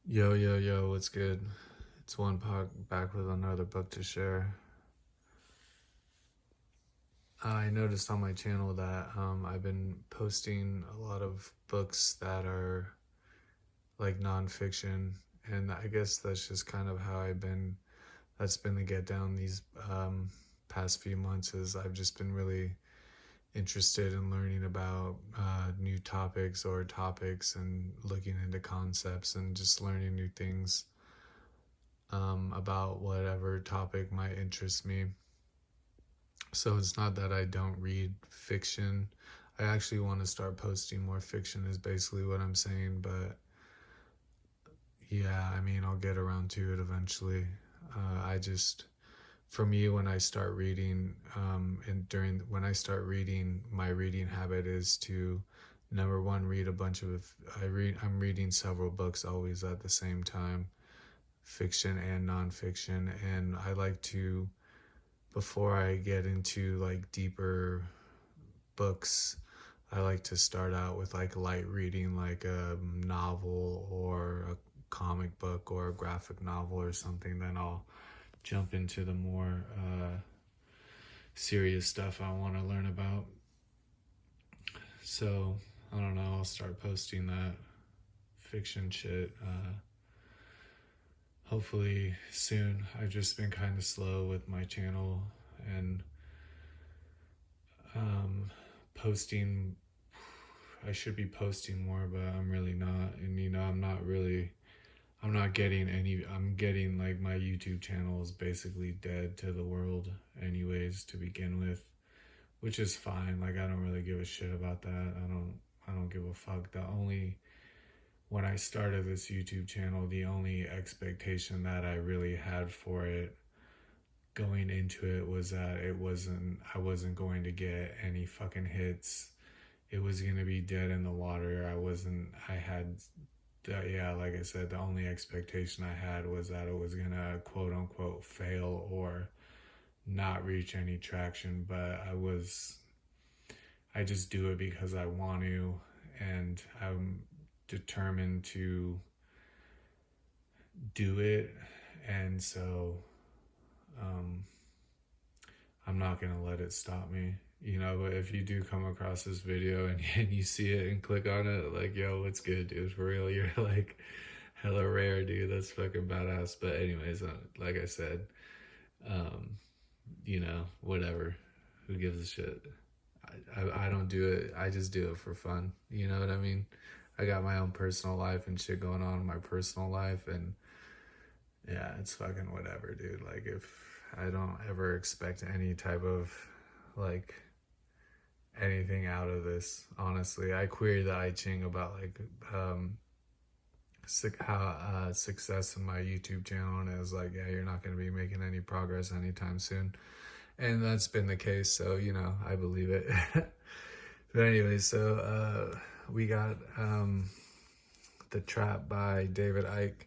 Yo, yo, yo, what's good? It's one pod back with another book to share. I noticed on my channel that I've been posting a lot of books that are like nonfiction, and I guess that's just kind of how that's been the get down these past few months. Is I've just been really interested in learning about new topics and looking into concepts and just learning new things about whatever topic might interest me. So it's not that I don't read fiction. I actually want to start posting more fiction, is basically what I'm saying. But yeah, I mean, I'll get around to it eventually. I just, for me, when I start reading, when I start reading, my reading habit is to number one, read a bunch of, I'm reading several books always at the same time, fiction and nonfiction. And I like to, before I get into like deeper books, I like to start out with like light reading, like a novel or a comic book or a graphic novel or something. Then I'll jump into the more serious stuff I want to learn about. So I don't know, I'll start posting that fiction shit hopefully soon. I've just been kind of slow with my channel and um, posting. I should be posting more, but I'm really not. And I'm not getting I'm getting like my YouTube channel is basically dead to the world, anyways, to begin with, which is fine. Like, I don't really give a shit about that. I don't give a fuck. When I started this YouTube channel, the only expectation that I really had for it going into it was that I wasn't going to get any fucking hits. It was going to be dead in the water. I had yeah, like I said, the only expectation I had was that it was gonna quote unquote fail or not reach any traction. But I just do it because I want to, and I'm determined to do it. And so um, I'm not gonna let it stop me. But if you do come across this video and you see it and click on it, like, yo, what's good, dude? For real, you're like hella rare, dude. That's fucking badass. But anyways, like I said, um, whatever. Who gives a shit? I don't do it. I just do it for fun. You know what I mean? I got my own personal life and shit going on in my personal life, and yeah, it's fucking whatever, dude. Like, if I don't ever expect any type of like anything out of this, honestly. I query the I Ching about like how success in my YouTube channel, and it was like, yeah, you're not going to be making any progress anytime soon, and that's been the case. So I believe it. But anyway, so we got The Trap by David Icke,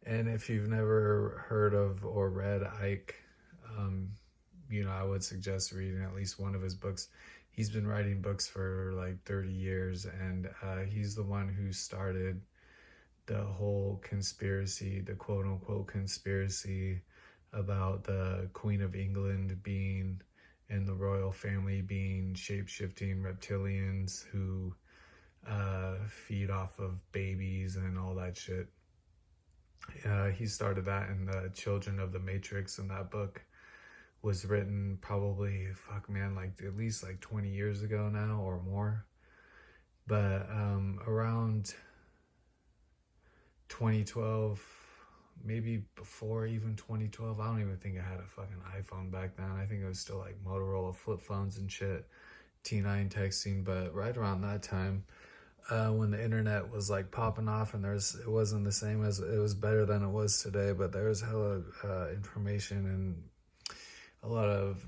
and if you've never heard of or read Icke, um, I would suggest reading at least one of his books. He's been writing books for like 30 years, and he's the one who started the whole conspiracy, the quote unquote conspiracy about the Queen of England being and the royal family being shape shifting reptilians who feed off of babies and all that shit. He started that in the Children of the Matrix, and that book was written probably, fuck man, like at least like 20 years ago now or more. But around 2012, maybe before even 2012, I don't even think I had a fucking iPhone back then. I think it was still like Motorola flip phones and shit, T9 texting. But right around that time, when the internet was like popping off, and it wasn't the same as it was, better than it was today, but there was hella information and a lot of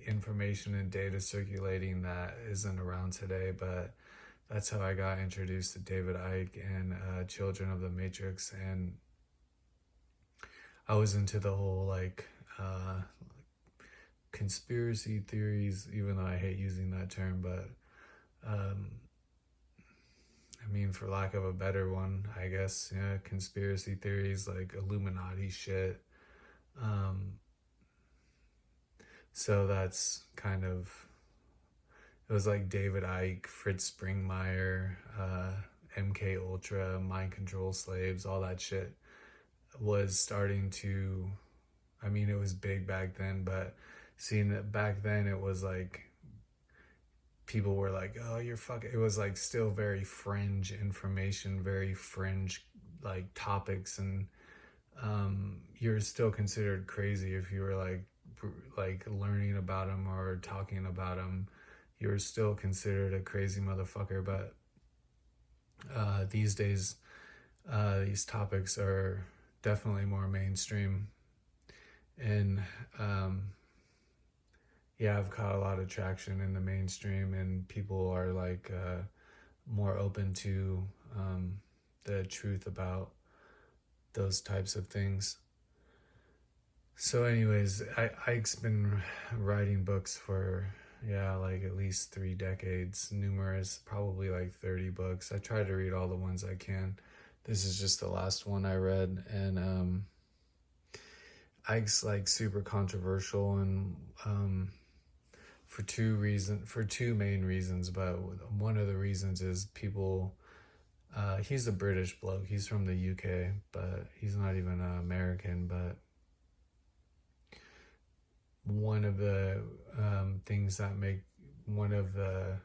information and data circulating that isn't around today. But that's how I got introduced to David Icke and Children of the Matrix, and I was into the whole like conspiracy theories, even though I hate using that term. But I mean, for lack of a better one, I guess, yeah, conspiracy theories like Illuminati shit. Um, so that's kind of, it was like David Icke, Fritz Springmeier, MK Ultra, mind control slaves, all that shit was starting to, I mean, it was big back then, but seeing that back then, it was like people were like, "Oh, you're fucking." It was like still very fringe information, very fringe like topics, and you're still considered crazy if you were like learning about them or talking about them. You're still considered a crazy motherfucker. But these days, these topics are definitely more mainstream, and um, yeah, I've caught a lot of traction in the mainstream, and people are like more open to the truth about those types of things. So, anyways, Ike's been writing books for, yeah, like at least 3 decades, numerous, probably like 30 books. I try to read all the ones I can. This is just the last one I read, and Ike's like super controversial, and for two main reasons. But one of the reasons is people. He's a British bloke. He's from the UK, but he's not even American. But one of the things that make one of the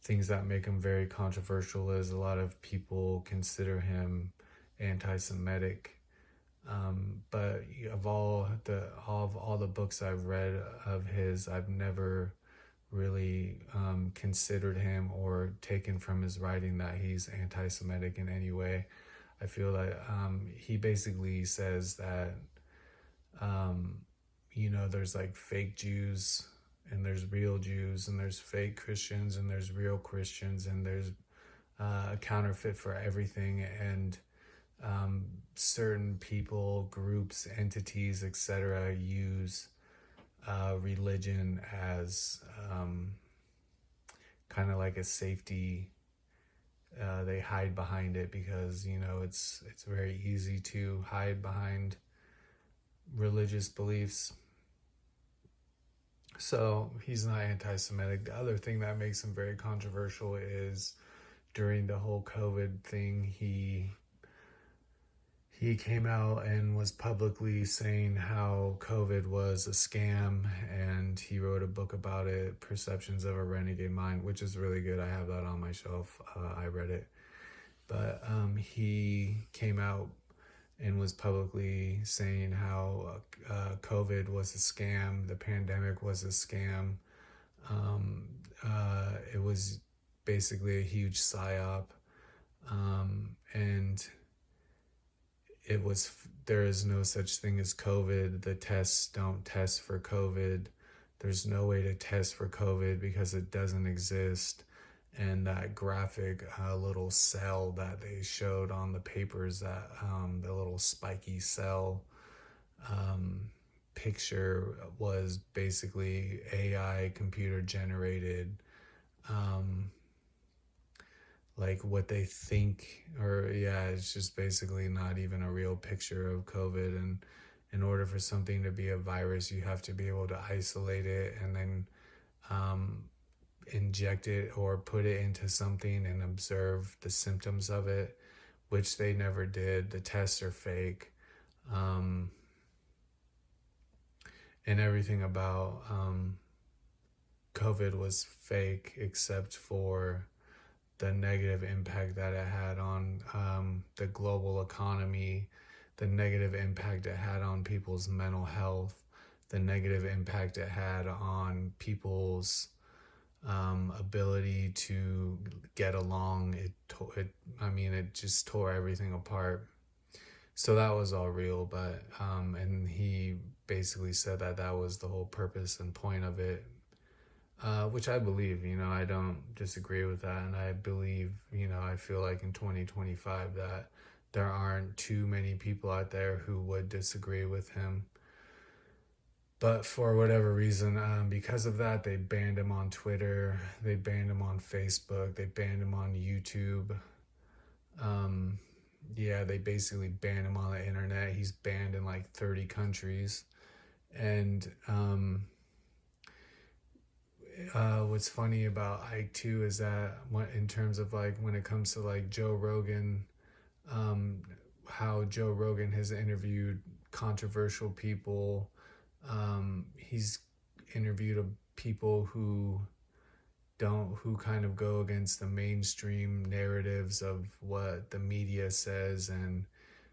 things that make him very controversial is a lot of people consider him anti-Semitic. But of all the books I've read of his, I've never really considered him or taken from his writing that he's anti-Semitic in any way. I feel that he basically says that um, there's like fake Jews and there's real Jews and there's fake Christians and there's real Christians and there's a counterfeit for everything, and certain people, groups, entities, etc. use religion as kind of like a safety. They hide behind it because it's very easy to hide behind religious beliefs. So he's not anti-Semitic. The other thing that makes him very controversial is during the whole COVID thing, he came out and was publicly saying how COVID was a scam, and he wrote a book about it, Perceptions of a Renegade Mind, which is really good. I have that on my shelf. I read it. But he came out and was publicly saying how COVID was a scam, the pandemic was a scam. It was basically a huge psyop. And there is no such thing as COVID. The tests don't test for COVID. There's no way to test for COVID because it doesn't exist. And that graphic little cell that they showed on the papers, that the little spiky cell picture was basically AI computer generated, like what they think, or yeah, it's just basically not even a real picture of COVID. And in order for something to be a virus, you have to be able to isolate it and then inject it or put it into something and observe the symptoms of it, which they never did. The tests are fake. And everything about COVID was fake except for the negative impact that it had on the global economy, the negative impact it had on people's mental health, the negative impact it had on people's ability to get along. It just tore everything apart. So that was all real, but and he basically said that that was the whole purpose and point of it, which I believe. I don't disagree with that, and I believe, I feel like in 2025 that there aren't too many people out there who would disagree with him. But for whatever reason, because of that, they banned him on Twitter, they banned him on Facebook, they banned him on YouTube. Um, yeah, they basically banned him on the internet. He's banned in like 30 countries. And what's funny about Ike too is that in terms of like when it comes to like Joe Rogan, um, how Joe Rogan has interviewed controversial people. He's interviewed people who kind of go against the mainstream narratives of what the media says and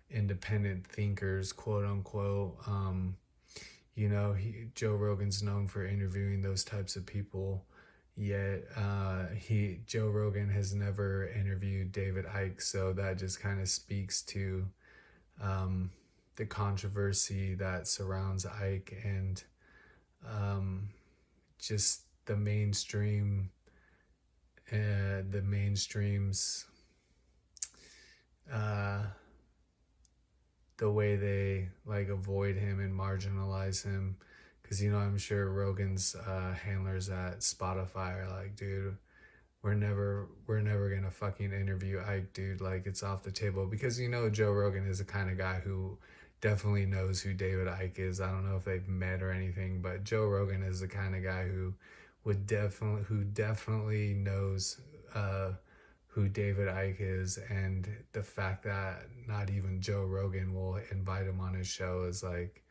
independent thinkers, quote unquote. Joe Rogan's known for interviewing those types of people. Yet Joe Rogan has never interviewed David Icke, so that just kind of speaks to um, the controversy that surrounds Icke and um, just the mainstream's uh, the way they like avoid him and marginalize him. Because I'm sure Rogan's handlers at Spotify are like, dude, we're never gonna fucking interview Ike, dude. Like, it's off the table. Because Joe Rogan is the kind of guy who definitely knows who David Icke is. I don't know if they've met or anything, but Joe Rogan is the kind of guy who definitely knows who David Icke is. And the fact that not even Joe Rogan will invite him on his show is like,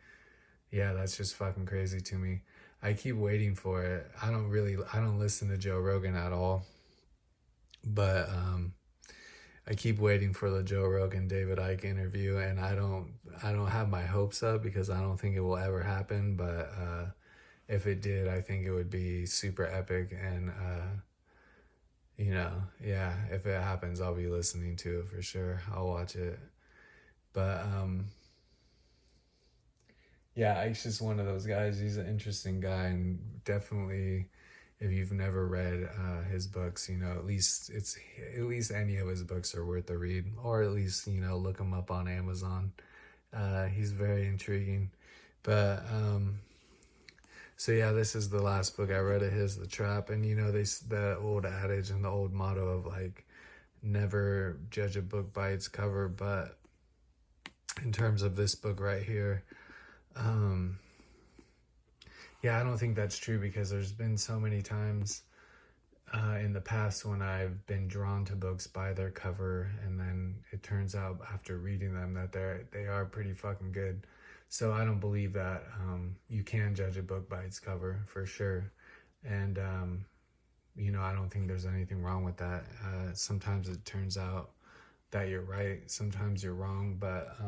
yeah, that's just fucking crazy to me. I keep waiting for it. I don't listen to Joe Rogan at all, but I keep waiting for the Joe Rogan David Icke interview, and I don't have my hopes up because I don't think it will ever happen. But if it did, I think it would be super epic, and yeah, if it happens, I'll be listening to it for sure. I'll watch it. But yeah, Ike's just one of those guys. He's an interesting guy, and definitely, if you've never read his books, at least any of his books are worth a read, or at least look him up on Amazon. He's very intriguing, but so yeah, this is the last book I read of his, The Trap, and the old adage and the old motto of like never judge a book by its cover, but in terms of this book right here. Yeah, I don't think that's true because there's been so many times in the past when I've been drawn to books by their cover, and then it turns out after reading them that they are pretty fucking good. So I don't believe that you can judge a book by its cover for sure, and I don't think there's anything wrong with that. Sometimes it turns out that you're right, sometimes you're wrong, but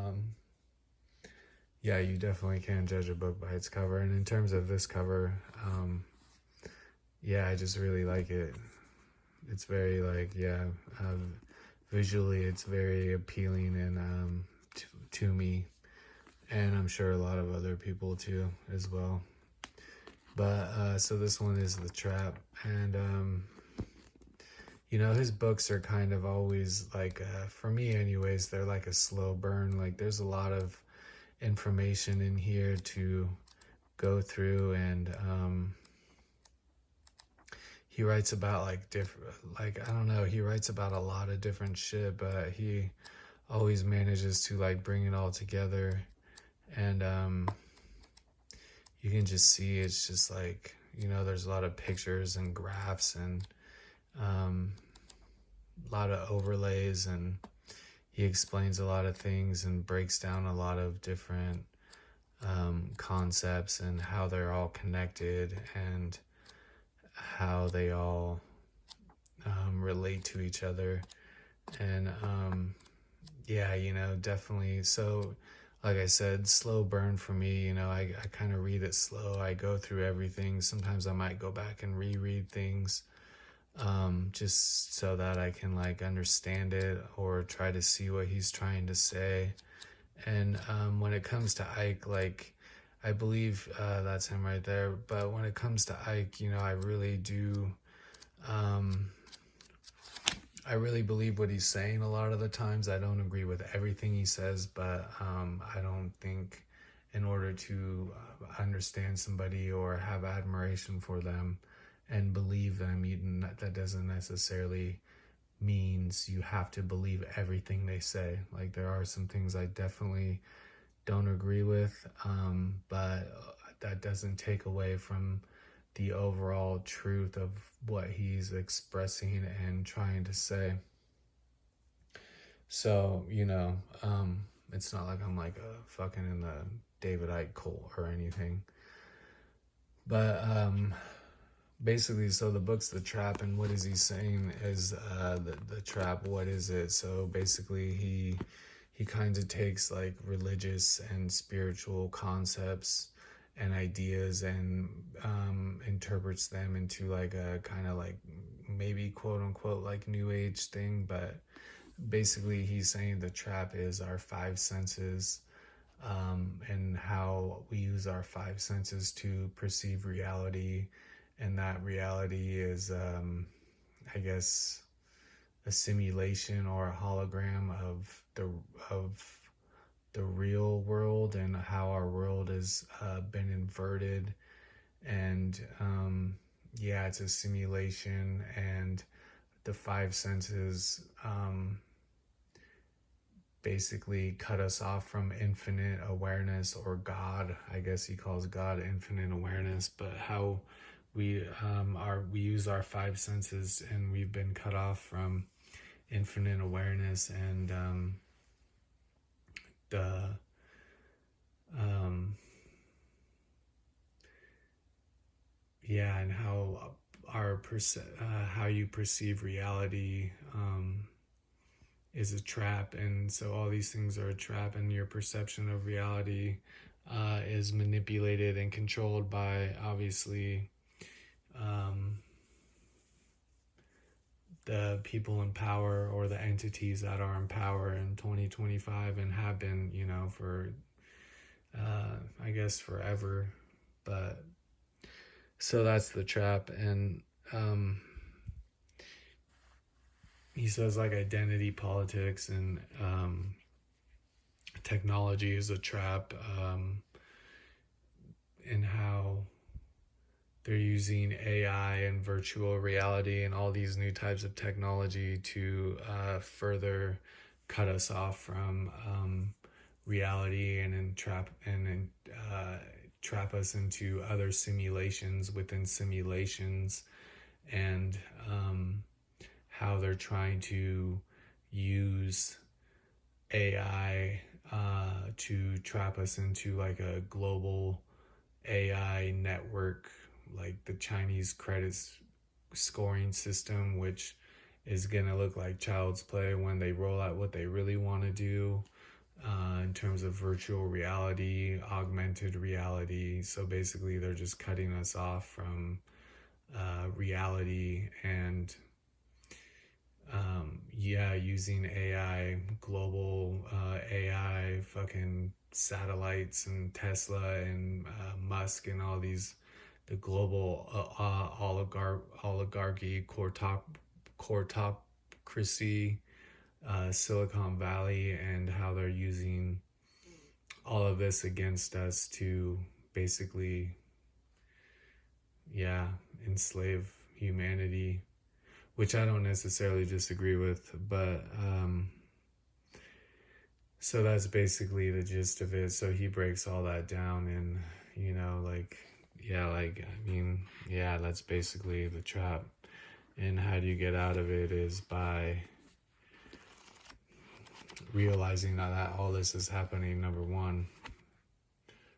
yeah, you definitely can judge a book by its cover. And in terms of this cover, yeah, I just really like it. It's very like, yeah, visually it's very appealing and to me, and I'm sure a lot of other people too as well. But so this one is The Trap, and his books are kind of always like, for me anyways, they're like a slow burn. Like, there's a lot of information in here to go through, and he writes about like different, like, I don't know, he writes about a lot of different shit, but he always manages to like bring it all together. And you can just see it's just like, there's a lot of pictures and graphs and a lot of overlays, and he explains a lot of things and breaks down a lot of different concepts and how they're all connected and how they all relate to each other. And yeah, definitely. So like I said, slow burn for me. I kind of read it slow. I go through everything. Sometimes I might go back and reread things just so that I can like understand it or try to see what he's trying to say. And when it comes to Ike, like, I believe that's him right there. But when it comes to Ike, I really do, I really believe what he's saying a lot of the times. I don't agree with everything he says, but I don't think in order to understand somebody or have admiration for them and believe them. That doesn't necessarily means you have to believe everything they say. Like, there are some things I definitely don't agree with, but that doesn't take away from the overall truth of what he's expressing and trying to say. So, it's not like I'm like fucking in the David Icke cult or anything. But basically, so the book's The Trap, and what is he saying is the trap, what is it? So basically, he kind of takes like religious and spiritual concepts and ideas and interprets them into like a kind of like maybe quote unquote like new age thing. But basically he's saying the trap is our five senses, and how we use our five senses to perceive reality. And that reality is, I guess, a simulation or a hologram of the real world, and how our world has been inverted. And yeah, it's a simulation, and the five senses basically cut us off from infinite awareness, or God. I guess he calls God infinite awareness. But how we we use our five senses, and we've been cut off from infinite awareness. And the yeah, and how how you perceive reality is a trap. And so all these things are a trap, and your perception of reality is manipulated and controlled by, obviously, the people in power, or the entities that are in power in 2025 and have been, for I guess forever. But so that's the trap. And he says like identity politics and technology is a trap, and how they're using AI and virtual reality and all these new types of technology to further cut us off from reality, and trap us into other simulations within simulations. And how they're trying to use AI to trap us into like a global AI network, like the Chinese credit scoring system, which is going to look like child's play when they roll out what they really want to do in terms of virtual reality, augmented reality. So basically, they're just cutting us off from reality. And using AI, global AI, fucking satellites, and Tesla, and Musk, and all these, the global oligarchy, cortocracy, Silicon Valley, and how they're using all of this against us to basically, enslave humanity, which I don't necessarily disagree with. But so that's basically the gist of it. So he breaks all that down, and that's basically the trap. And how do you get out of it is by realizing that all this is happening, number one.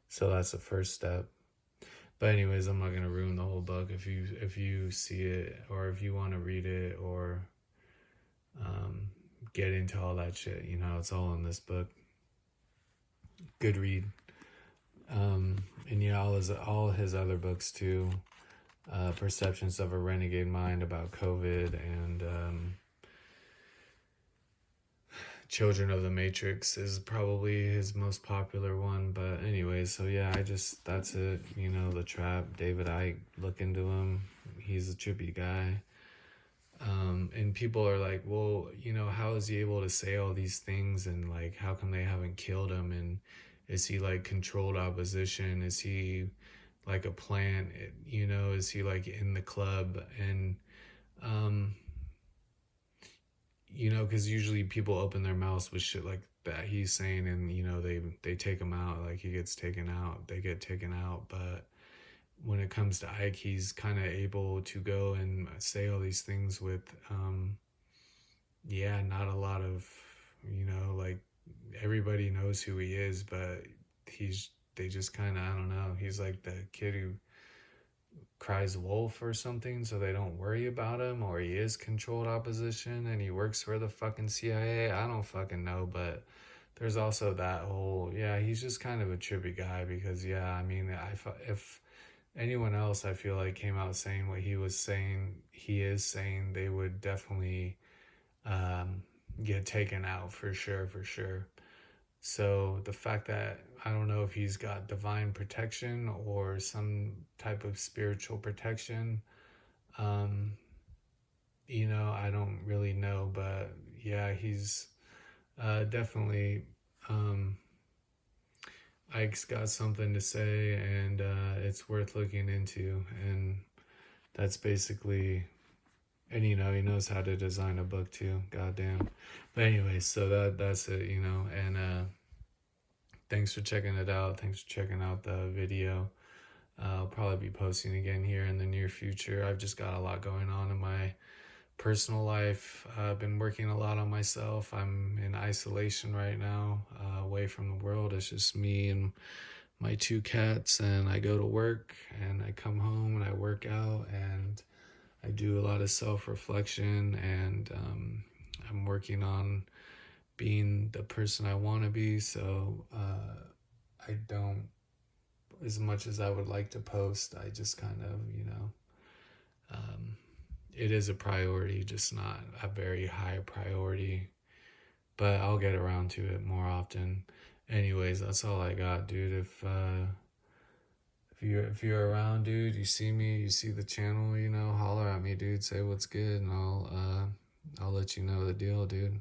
So that's the first step. But anyways, I'm not gonna ruin the whole book. If you see it, or if you want to read it, or get into all that shit, it's all in this book. Good read. And all his other books too. Perceptions of a Renegade Mind, about COVID, and Children of the Matrix is probably his most popular one. But anyways, so yeah, that's it. The trap, David Icke, look into him. He's a trippy guy. And people are like, well, how is he able to say all these things, and like, how come they haven't killed him? And Is he like controlled opposition? Is he like a plant? You know, is he like in the club? And um, you know, because usually people open their mouths with shit like that he's saying, and you know they take him out. Like he gets taken out, they get taken out. But when it comes to Ike, he's kind of able to go and say all these things with, yeah, not a lot of, you know, like everybody knows who he is, but they just kind of, I don't know. He's like the kid who cries wolf or something, so they don't worry about him, or he is controlled opposition and he works for the fucking CIA. I don't fucking know, but there's also that whole, yeah, he's just kind of a trippy guy because, yeah, I mean, if anyone else I feel like came out saying what he is saying, they would definitely um, get taken out for sure, for sure. So the fact that I don't know if he's got divine protection or some type of spiritual protection, um, you know, I don't really know, but yeah, he's definitely. Um, Ike's got something to say, and it's worth looking into. And that's basically, and you know, he knows how to design a book too. Goddamn. But anyway, so that's it, you know. And thanks for checking it out. Thanks for checking out the video. I'll probably be posting again here in the near future. I've just got a lot going on in my personal life. I've been working a lot on myself. I'm in isolation right now, away from the world. It's just me and my two cats, and I go to work and I come home and I work out and I do a lot of self-reflection, and I'm working on being the person I want to be. So I don't, as much as I would like to post, I just kind of, you know, um, it is a priority, just not a very high priority, but I'll get around to it more often. Anyways, that's all I got, dude. If you're around, dude, you see me, you see the channel, you know, holler at me, dude. Say what's good, and I'll let you know the deal, dude.